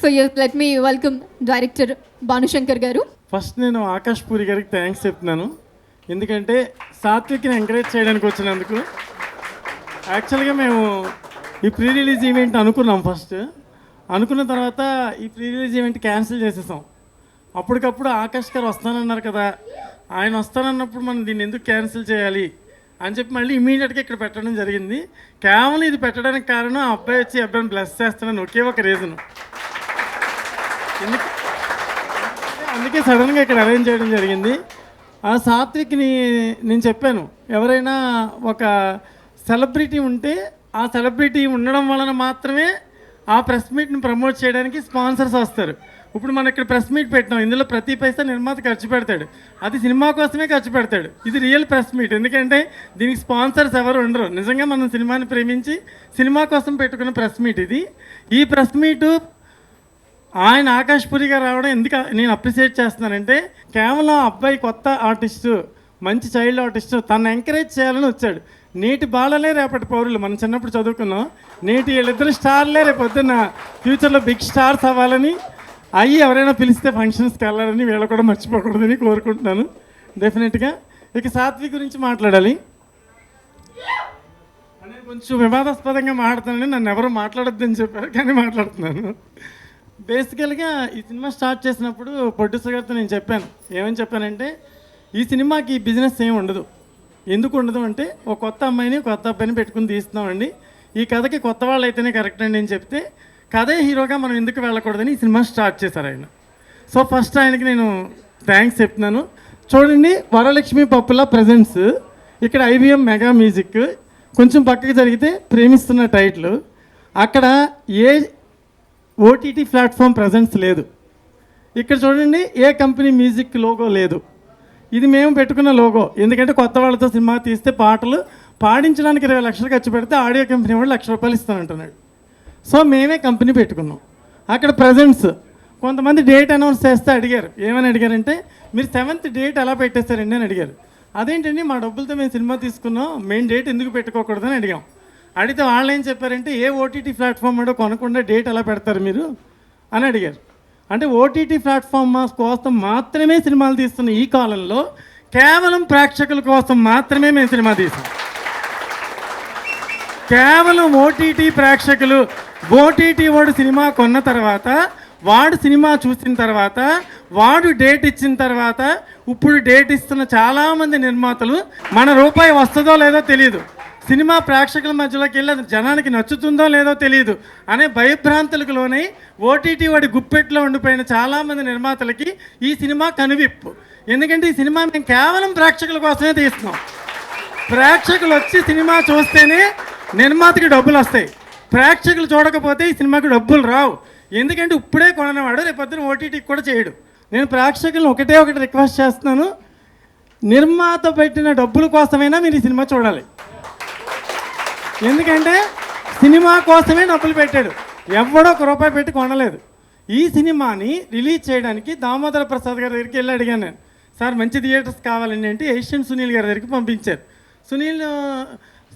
So yes, let me welcome Director Bhanushankar garu. First నేను ఆకాష్ పూరి గారికి thanks చెప్తున్నాను. ఎందుకంటే సాత్విక్ని ఎంకరేజ్ చేయడానికి వచ్చినందుకు. యాక్చువల్గా మేము ఈ ప్రీ రిలీజ్ ఈవెంట్ అనుకున్నాం. ఫస్ట్ అనుకున్న తర్వాత ఈ ప్రీ రిలీజ్ ఈవెంట్ క్యాన్సిల్ చేసేసాం. అప్పటికప్పుడు ఆకాష్ గారు వస్తానన్నారు కదా, ఆయన వస్తానన్నప్పుడు మనం దీన్ని ఎందుకు క్యాన్సిల్ చేయాలి అని చెప్పి మళ్ళీ ఇమీడియట్గా ఇక్కడ పెట్టడం జరిగింది. కేవలం ఇది పెట్టడానికి కారణం ఆ అబ్బాయి వచ్చి అబ్బాయిని బ్లెస్ చేస్తానని ఒకే ఒక రీజన్. అందుకే సడన్గా ఇక్కడ అరేంజ్ చేయడం జరిగింది. ఆ సాత్విక్ని నేను చెప్పాను, ఎవరైనా ఒక సెలబ్రిటీ ఉంటే ఆ సెలబ్రిటీ ఉండడం వలన మాత్రమే ఆ ప్రెస్ మీట్ని ప్రమోట్ చేయడానికి స్పాన్సర్స్ వస్తారు. ఇప్పుడు మనం ఇక్కడ ప్రెస్ మీట్ పెట్టినాం, ఇందులో ప్రతి పైసా నిర్మాత ఖర్చు పెడతాడు, అది సినిమా కోసమే ఖర్చు పెడతాడు. ఇది రియల్ ప్రెస్ మీట్, ఎందుకంటే దీనికి స్పాన్సర్స్ ఎవరు ఉండరు. నిజంగా మనం సినిమాని ప్రేమించి సినిమా కోసం పెట్టుకున్న ప్రెస్ మీట్ ఇది. ఈ ప్రెస్ మీటు ఆయన ఆకాష్ పూరి గారు రావడం ఎందుకు నేను అప్రిషియేట్ చేస్తున్నానంటే, కేవలం అబ్బాయి కొత్త ఆర్టిస్టు, మంచి చైల్డ్ ఆర్టిస్టు, తను ఎంకరేజ్ చేయాలని వచ్చాడు. నేటి బాలలే రేపటి పౌరులు, మనం చిన్నప్పుడు చదువుకున్నాం. నేటి వీళ్ళిద్దరు స్టార్లే రేపు పొద్దున్న ఫ్యూచర్లో బిగ్ స్టార్స్ అవ్వాలని, అయ్యి ఎవరైనా పిలిస్తే ఫంక్షన్స్కి వెళ్ళాలని వీళ్ళు కూడా మర్చిపోకూడదని కోరుకుంటున్నాను డెఫినెట్గా. ఇక సాత్విక్ గురించి మాట్లాడాలి. నేను కొంచెం వివాదాస్పదంగా మాట్లాడుతానని నన్ను ఎవరు మాట్లాడొద్దని చెప్పారు, కానీ మాట్లాడుతున్నాను. బేసికల్గా ఈ సినిమా స్టార్ట్ చేసినప్పుడు ప్రొడ్యూసర్ గారితో నేను చెప్పాను, ఏమని చెప్పానంటే, ఈ సినిమాకి బిజినెస్ ఏమి ఉండదు. ఎందుకు ఉండదు అంటే, ఒక కొత్త అమ్మాయిని కొత్త అబ్బాయిని పెట్టుకుని తీస్తున్నామండి, ఈ కథకి కొత్త వాళ్ళు అయితేనే కరెక్ట్ అండి అని చెప్తే, కథే హీరోగా మనం ఎందుకు వెళ్ళకూడదని ఈ సినిమా స్టార్ట్ చేశారు ఆయన. సో ఫస్ట్ ఆయనకి నేను థ్యాంక్స్ చెప్తున్నాను. చూడండి, వరలక్ష్మి పప్పుల ప్రజెంట్స్, ఇక్కడ IBM మెగా మ్యూజిక్, కొంచెం పక్కకి జరిగితే ప్రేమిస్తున్న టైటిల్, అక్కడ ఏ OTT ప్లాట్ఫామ్ ప్రజెన్స్ లేదు. ఇక్కడ చూడండి, ఏ కంపెనీ మ్యూజిక్ లోగో లేదు. ఇది మేము పెట్టుకున్న లోగో, ఎందుకంటే కొత్త వాళ్ళతో సినిమా తీస్తే పాటలు పాడించడానికి 20 లక్షలు ఖర్చు పెడితే ఆడియో కంపెనీ వాడు ₹1,00,000 ఇస్తానంటున్నాడు. సో మేమే కంపెనీ పెట్టుకున్నాం. అక్కడ ప్రజెంట్స్, కొంతమంది డేట్ అనౌన్స్ చేస్తే అడిగారు, ఏమని అడిగారంటే, మీరు 7th డేట్ ఎలా పెట్టేశారండి అని అడిగారు. అదేంటండి, మా డబ్బులతో మేము సినిమా తీసుకున్నాం, మెయిన్ డేట్ ఎందుకు పెట్టుకోకూడదని అడిగాం. అడిగితే వాళ్ళు ఏం చెప్పారంటే, ఏ OTT ప్లాట్ఫామ్ ఏడో కొనకుండా డేట్ ఎలా పెడతారు మీరు అని అడిగారు. అంటే OTT ప్లాట్ఫామ్ కోసం మాత్రమే సినిమాలు తీస్తున్న ఈ కాలంలో కేవలం ప్రేక్షకుల కోసం మాత్రమే మేము సినిమా తీసాం. కేవలం OTT ప్రేక్షకులు, OTT వాడు సినిమా కొన్న తర్వాత, వాడు సినిమా చూసిన తర్వాత, వాడు డేట్ ఇచ్చిన తర్వాత, ఇప్పుడు డేట్ ఇస్తున్న చాలామంది నిర్మాతలు మన రూపాయి వస్తుందో లేదో తెలియదు, సినిమా ప్రేక్షకుల మధ్యలోకి వెళ్ళి అది జనానికి నచ్చుతుందో లేదో తెలియదు అనే భయభ్రాంతులకు లోనై OTT వాడి గుప్పెట్లో ఉండిపోయిన చాలామంది నిర్మాతలకి ఈ సినిమా కనువిప్పు. ఎందుకంటే ఈ సినిమా మేము కేవలం ప్రేక్షకుల కోసమే తీస్తున్నాం. ప్రేక్షకులు వచ్చి సినిమా చూస్తేనే నిర్మాతకి డబ్బులు వస్తాయి, ప్రేక్షకులు చూడకపోతే ఈ సినిమాకి డబ్బులు రావు. ఎందుకంటే ఇప్పుడే కొనవాడు రేపొద్దున OTTకి కూడా చేయడు. నేను ప్రేక్షకులను ఒకటి రిక్వెస్ట్ చేస్తున్నాను, నిర్మాత పెట్టిన డబ్బుల కోసమైనా మీరు ఈ సినిమా చూడాలి. ఎందుకంటే సినిమా కోసమే డబ్బులు పెట్టాడు, ఎవడో ₹1 పెట్టి కొనలేదు. ఈ సినిమాని రిలీజ్ చేయడానికి దామోదర ప్రసాద్ గారి దగ్గరికి వెళ్ళి అడిగాను నేను, సార్ మంచి థియేటర్స్ కావాలండి అంటే ఏషియన్ సునీల్ గారి దగ్గరికి పంపించారు. సునీల్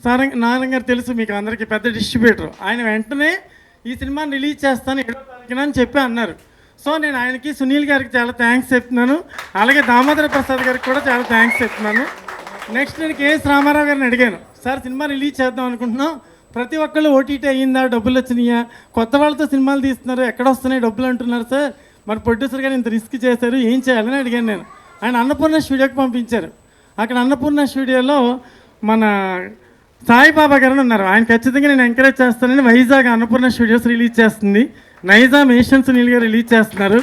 నారాయణ గారు తెలుసు మీకు అందరికీ, పెద్ద డిస్ట్రిబ్యూటర్. ఆయన వెంటనే ఈ సినిమాని రిలీజ్ చేస్తాను 7వ తారీఖున అని చెప్పి అన్నారు. సో నేను ఆయనకి, సునీల్ గారికి చాలా థ్యాంక్స్ చెప్తున్నాను. అలాగే దామోదర ప్రసాద్ గారికి కూడా చాలా థ్యాంక్స్ చెప్తున్నాను. నెక్స్ట్ నేను KS రామారావు గారిని అడిగాను, సార్ సినిమా రిలీజ్ చేద్దాం అనుకుంటున్నాం, ప్రతి ఒక్కళ్ళు OTT అయ్యిందా, డబ్బులు వచ్చినాయా, కొత్త వాళ్ళతో సినిమాలు తీస్తున్నారు, ఎక్కడ వస్తున్నాయి డబ్బులు అంటున్నారు సార్, మరి ప్రొడ్యూసర్ గారు ఇంత రిస్క్ చేశారు, ఏం చేయాలని అడిగాను నేను. ఆయన అన్నపూర్ణ స్టూడియోకి పంపించారు. అక్కడ అన్నపూర్ణ స్టూడియోలో మన సాయిబాబా గారు ఉన్నారు. ఆయన ఖచ్చితంగా నేను ఎంకరేజ్ చేస్తానని వైజాగ్ అన్నపూర్ణ స్టూడియోస్ రిలీజ్ చేస్తుంది, నైజాం ఏషియన్ సునీల్ గారు రిలీజ్ చేస్తున్నారు.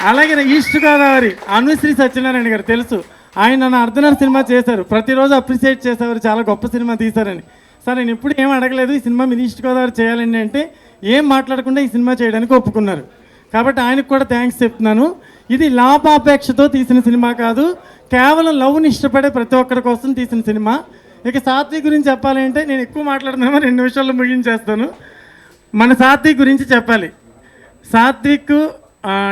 అలాగే ఈస్ట్ గోదావరి అనుశ్రీ సత్యనారాయణ గారు తెలుసు, ఆయన నా అర్ధనర్ సినిమా చేశారు, ప్రతిరోజు అప్రిషియేట్ చేసేవారు, చాలా గొప్ప సినిమా తీశారని. సార్ నేను ఇప్పుడు ఏం అడగలేదు, ఈ సినిమా మీరు ఈస్ట్ గోదావరి చేయాలండి అంటే ఏం మాట్లాడకుండా ఈ సినిమా చేయడానికి ఒప్పుకున్నారు. కాబట్టి ఆయనకు కూడా థ్యాంక్స్ చెప్తున్నాను. ఇది లాభాపేక్షతో తీసిన సినిమా కాదు, కేవలం లవ్ని ఇష్టపడే ప్రతి ఒక్కరి కోసం తీసిన సినిమా. ఇక సాత్విక్ గురించి చెప్పాలి అంటే, నేను ఎక్కువ మాట్లాడుతున్నామో 2 నిమిషాల్లో ముగించేస్తాను. మన సాత్విక్ గురించి చెప్పాలి. సాత్విక్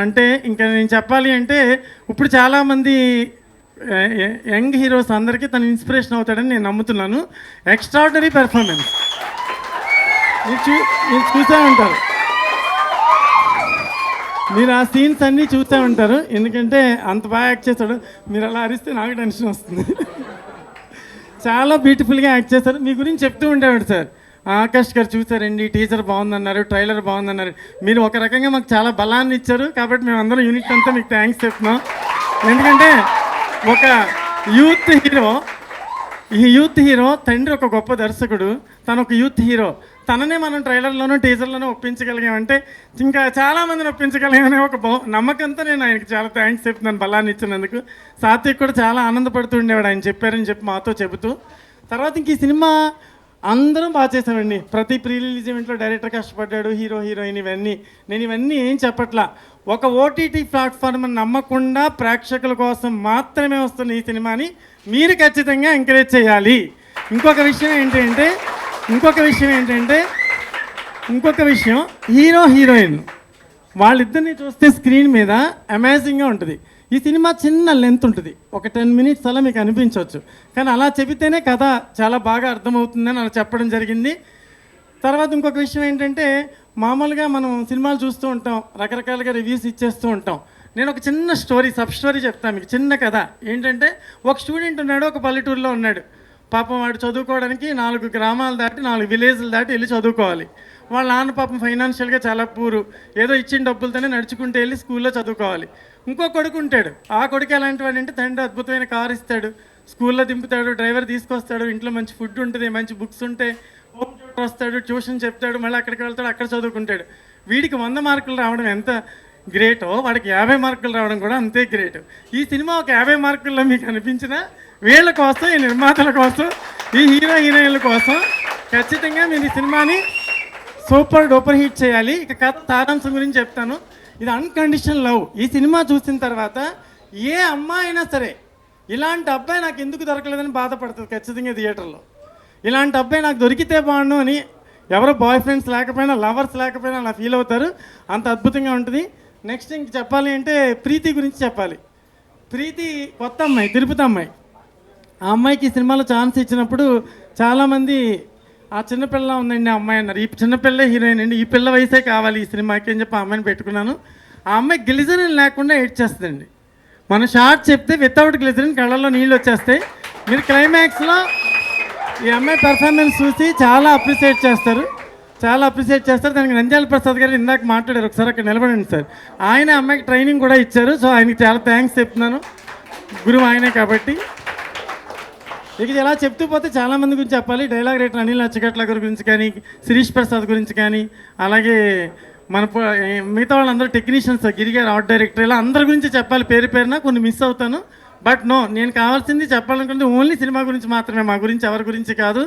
అంటే ఇంకా నేను చెప్పాలి అంటే, ఇప్పుడు చాలామంది యంగ్ హీరోస్ అందరికీ తను ఇన్స్పిరేషన్ అవుతాడని నేను నమ్ముతున్నాను. ఎక్స్ట్రాడినరీ పెర్ఫార్మెన్స్ మీరు చూసే ఉంటారు. మీరు ఆ సీన్స్ అన్నీ చూస్తూ ఉంటారు, ఎందుకంటే అంత బాగా యాక్ట్ చేశాడు. మీరు అలా అరిస్తే నాకు టెన్షన్ వస్తుంది. చాలా బ్యూటిఫుల్గా యాక్ట్ చేశారు. మీ గురించి చెప్తూ ఉండేవాడు సార్, ఆకాష్ గారు చూసారండి, టీజర్ బాగుందన్నారు, ట్రైలర్ బాగుందన్నారు. మీరు ఒక రకంగా మాకు చాలా బలాన్ని ఇచ్చారు, కాబట్టి మేము అందరం యూనిట్ అంతా మీకు థ్యాంక్స్ చెప్తున్నాం. ఎందుకంటే ఒక యూత్ హీరో, ఈ యూత్ హీరో తండ్రి ఒక గొప్ప దర్శకుడు, తను ఒక యూత్ హీరో, తననే మనం ట్రైలర్లోనూ టీజర్లోనూ ఒప్పించగలిగామంటే ఇంకా చాలామందిని ఒప్పించగలిగామనే ఒక నమ్మకంతో నేను ఆయనకి చాలా థ్యాంక్స్ చెప్తున్నాను బలాన్ని ఇచ్చినందుకు. సాత్విక్ కూడా చాలా ఆనందపడుతూ ఉండేవాడు ఆయన చెప్పారని చెప్పి మాతో చెబుతూ. తర్వాత ఇంక ఈ సినిమా అందరం బాగా చేసామండి. ప్రతి ప్రీ రిలీజ్ ఈవెంట్లో డైరెక్టర్ కష్టపడ్డాడు, హీరో హీరోయిన్ ఇవన్నీ. నేను ఇవన్నీ ఏం చెప్పట్లా, ఒక ఓటీటీ ప్లాట్ఫామ్ నమ్మకుండా ప్రేక్షకుల కోసం మాత్రమే వస్తున్న ఈ సినిమాని మీరు ఖచ్చితంగా ఎంకరేజ్ చేయాలి. ఇంకొక విషయం హీరో హీరోయిన్ వాళ్ళిద్దరిని చూస్తే స్క్రీన్ మీద అమేజింగ్గా ఉంటుంది. ఈ సినిమా చిన్న లెంత్ ఉంటుంది, ఒక 10 minutes అలా మీకు అనిపించవచ్చు, కానీ అలా చెబితేనే కథ చాలా బాగా అర్థమవుతుందని అలా చెప్పడం జరిగింది. తర్వాత ఇంకొక విషయం ఏంటంటే, మామూలుగా మనం సినిమాలు చూస్తూ ఉంటాం, రకరకాలుగా రివ్యూస్ ఇచ్చేస్తూ ఉంటాం. నేను ఒక చిన్న సబ్ స్టోరీ చెప్తాను మీకు, చిన్న కథ. ఏంటంటే, ఒక స్టూడెంట్ ఉన్నాడు, ఒక పల్లెటూరులో ఉన్నాడు. పాపం వాడు చదువుకోవడానికి 4 గ్రామాలు దాటి 4 విలేజ్లు దాటి వెళ్ళి చదువుకోవాలి. వాళ్ళ నాన్న పాపం ఫైనాన్షియల్గా చాలా పూరు, ఏదో ఇచ్చిన డబ్బులతోనే నడుచుకుంటూ వెళ్ళి స్కూల్లో చదువుకోవాలి. ఇంకో కొడుకు ఉంటాడు, ఆ కొడుకు ఎలాంటి వాడు అంటే, తండ్రి అద్భుతమైన కారు ఇస్తాడు, స్కూల్లో దింపుతాడు, డ్రైవర్ తీసుకొస్తాడు, ఇంట్లో మంచి ఫుడ్ ఉంటుంది, మంచి బుక్స్ ఉంటాయి, హోమ్ ట్యూటర్ వస్తాడు, ట్యూషన్ చెప్తాడు, మళ్ళీ అక్కడికి వెళ్తాడు, అక్కడ చదువుకుంటాడు. వీడికి 100 మార్కులు రావడం ఎంత గ్రేటో, వాడికి 50 మార్కులు రావడం కూడా అంతే గ్రేట్. ఈ సినిమా ఒక 50 మార్కుల్లో మీకు అనిపించిన వీళ్ళ కోసం, ఈ నిర్మాతల కోసం, ఈ హీరో హీరోయిన్ల కోసం ఖచ్చితంగా మీరు ఈ సినిమాని సూపర్ డూపర్ హిట్ చేయాలి. ఇక కథ సారాంశం గురించి చెప్తాను. ఇది అన్కండిషనల్ లవ్. ఈ సినిమా చూసిన తర్వాత ఏ అమ్మాయి అయినా సరే, ఇలాంటి అబ్బాయి నాకు ఎందుకు దొరకలేదని బాధపడుతుంది ఖచ్చితంగా థియేటర్లో. ఇలాంటి అబ్బాయి నాకు దొరికితే బాగుండు అని ఎవరో బాయ్ ఫ్రెండ్స్ లేకపోయినా, లవర్స్ లేకపోయినా అలా ఫీల్ అవుతారు. అంత అద్భుతంగా ఉంటుంది. నెక్స్ట్ ఇంక చెప్పాలి అంటే ప్రీతి గురించి చెప్పాలి. ప్రీతి కొత్త అమ్మాయి, తిరుపతి అమ్మాయి. ఆ అమ్మాయికి ఈ సినిమాలో ఛాన్స్ ఇచ్చినప్పుడు చాలామంది ఆ చిన్నపిల్ల ఉందండి ఆ అమ్మాయి అన్నారు. ఈ చిన్నపిల్లే హీరోయిన్ అండి, ఈ పిల్ల వయసే కావాలి ఈ సినిమాకి అని చెప్పి ఆ అమ్మాయిని పెట్టుకున్నాను. ఆ అమ్మాయి గ్లిజరిన్ లేకుండా ఏడ్చేస్తుందండి. మనం షార్ట్ చెప్తే వితౌట్ గ్లిజరిన్ కళ్ళల్లో నీళ్ళు వచ్చేస్తాయి. మీరు క్లైమాక్స్లో ఈ అమ్మాయి పెర్ఫార్మెన్స్ చూసి చాలా అప్రిషియేట్ చేస్తారు. దానికి నంద్యాల ప్రసాద్ గారు ఇందాక మాట్లాడారు, ఒకసారి అక్కడ నిలబడండి సార్. ఆయన అమ్మాయికి ట్రైనింగ్ కూడా ఇచ్చారు. సో ఆయనకి చాలా థ్యాంక్స్ చెప్తున్నాను, గురువు ఆయనే కాబట్టి. ఇక ఇలా చెప్తూ పోతే చాలామంది గురించి చెప్పాలి. డైలాగ్ రైటర్ అనిల్ అచ్చగట్ల గారి గురించి కానీ, శిరీష్ ప్రసాద్ గురించి కానీ, అలాగే మన మిగతా వాళ్ళందరూ టెక్నీషియన్స్, గిరి గారు ఆర్ట్ డైరెక్టర్, ఇలా అందరి గురించి చెప్పాలి పేరు పేరున. కొన్ని మిస్ అవుతాను, బట్ నో, నేను కావాల్సింది చెప్పాలనుకుంటే ఓన్లీ సినిమా గురించి మాత్రమే, మా గురించి ఎవరి గురించి కాదు.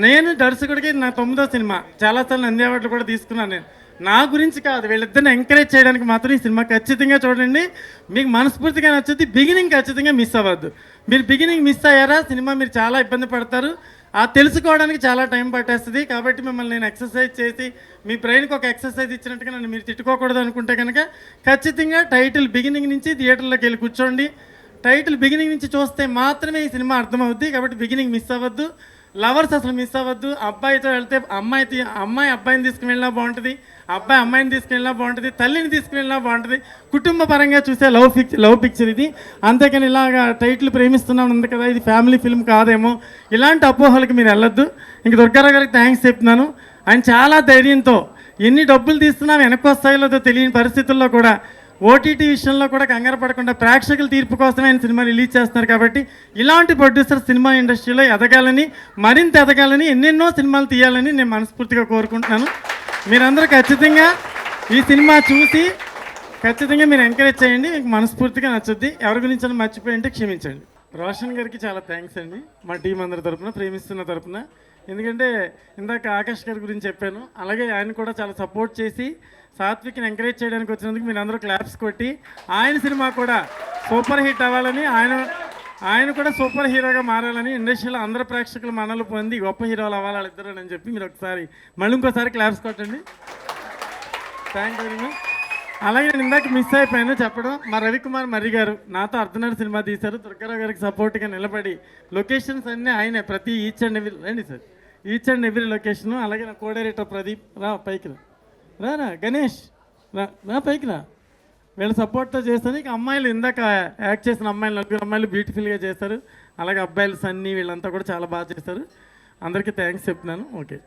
నేను దర్శకుడికి నా 9వ సినిమా, చాలాసార్లు నంది అవార్డులు కూడా తీసుకున్నాను. నేను నా గురించి కాదు, వీళ్ళిద్దరిని ఎంకరేజ్ చేయడానికి మాత్రం ఈ సినిమా ఖచ్చితంగా చూడండి. మీకు మనస్ఫూర్తిగా నచ్చుద్ది. బిగినింగ్ ఖచ్చితంగా మిస్ అవ్వద్దు. మీరు బిగినింగ్ మిస్ అయ్యారా, సినిమా మీరు చాలా ఇబ్బంది పడతారు. ఆ తెలుసుకోవడానికి చాలా టైం పట్టేస్తుంది. కాబట్టి మిమ్మల్ని నేను ఎక్సర్సైజ్ చేసి, మీ బ్రెయిన్కి ఒక ఎక్సర్సైజ్ ఇచ్చినట్టుగా నన్ను మీరు తిట్టుకోకూడదు అనుకుంటే కనుక ఖచ్చితంగా టైటిల్ బిగినింగ్ నుంచి థియేటర్లోకి వెళ్ళి కూర్చోండి. టైటిల్ బిగినింగ్ నుంచి చూస్తే మాత్రమే ఈ సినిమా అర్థమవుద్ది. కాబట్టి బిగినింగ్ మిస్ అవ్వద్దు. లవర్స్ అసలు మిస్ అవ్వద్దు. అబ్బాయితో వెళ్తే అమ్మాయి అబ్బాయిని తీసుకువెళ్ళినా బాగుంటుంది, అబ్బాయి అమ్మాయిని తీసుకెళ్ళినా బాగుంటుంది, తల్లిని తీసుకువెళ్ళినా బాగుంటుంది. కుటుంబ పరంగా చూసే లవ్ పిక్చర్ ఇది. అంతేకాని ఇలాగా టైటిల్ ప్రేమిస్తున్నాను ఉంది కదా, ఇది ఫ్యామిలీ ఫిల్మ్ కాదేమో, ఇలాంటి అపోహలకు మీరు వెళ్ళొద్దు. ఇంక దుర్గారావు గారికి థ్యాంక్స్ చెప్తున్నాను. ఆయన చాలా ధైర్యంతో ఎన్ని డబ్బులు తీస్తున్నా వెనక్కి వస్తాయో తెలియని పరిస్థితుల్లో కూడా, ఓటీటీ విషయంలో కూడా కంగారు పడకుండా ప్రేక్షకుల తీర్పు కోసమే ఆయన సినిమా రిలీజ్ చేస్తున్నారు. కాబట్టి ఇలాంటి ప్రొడ్యూసర్ సినిమా ఇండస్ట్రీలో ఎదగాలని, మరింత ఎదగాలని, ఎన్నెన్నో సినిమాలు తీయాలని నేను మనస్ఫూర్తిగా కోరుకుంటున్నాను. మీరందరూ ఖచ్చితంగా ఈ సినిమా చూసి ఖచ్చితంగా మీరు ఎంకరేజ్ చేయండి. మీకు మనస్ఫూర్తిగా నచ్చుద్ది. ఎవరి గురించి మర్చిపోయి ఉంటే క్షమించండి. రోషన్ గారికి చాలా థ్యాంక్స్ అండి, మా టీం అందరి తరపున, ప్రేమిస్తున్న తరపున. ఎందుకంటే ఇందాక ఆకాష్ గారి గురించి చెప్పాను, అలాగే ఆయన కూడా చాలా సపోర్ట్ చేసి సాత్విక్ని ఎంకరేజ్ చేయడానికి వచ్చినందుకు మీరు అందరూ క్లాప్స్ కొట్టి, ఆయన సినిమా కూడా సూపర్ హిట్ అవ్వాలని, ఆయన కూడా సూపర్ హీరోగా మారాలని, ఇండస్ట్రీలో అందరు ప్రేక్షకులు మనలు పొంది గొప్ప హీరోలు అవ్వాలి వాళ్ళిద్దరు అని చెప్పి మీరు ఒకసారి మళ్ళీ ఇంకోసారి క్లాప్స్ కొట్టండి. Thank you very much. అలాగే నేను ఇందాక మిస్ అయిపోయాను చెప్పడం, మా రవికుమార్ మర్రి గారు నాతో అర్ధనాడు సినిమా తీశారు. దుర్గారావు గారికి సపోర్ట్గా నిలబడి లొకేషన్స్ అన్నీ ఆయనే, ప్రతి ఈచ్ అండ్ ఎవ్రీ లొకేషను. అలాగే నా కో డైరెక్టర్ ప్రదీప్, రా పైకి రా గణేష్, రా పైకి రా. వీళ్ళ సపోర్ట్తో చేస్తాను. ఇక అమ్మాయిలు ఇందాక యాక్ట్ చేసిన అమ్మాయిలు 4 అమ్మాయిలు బ్యూటిఫుల్గా చేస్తారు. అలాగే అబ్బాయిలు సన్నీ వీళ్ళంతా కూడా చాలా బాగా చేస్తారు. అందరికీ థ్యాంక్స్ చెప్తున్నాను. ఓకే.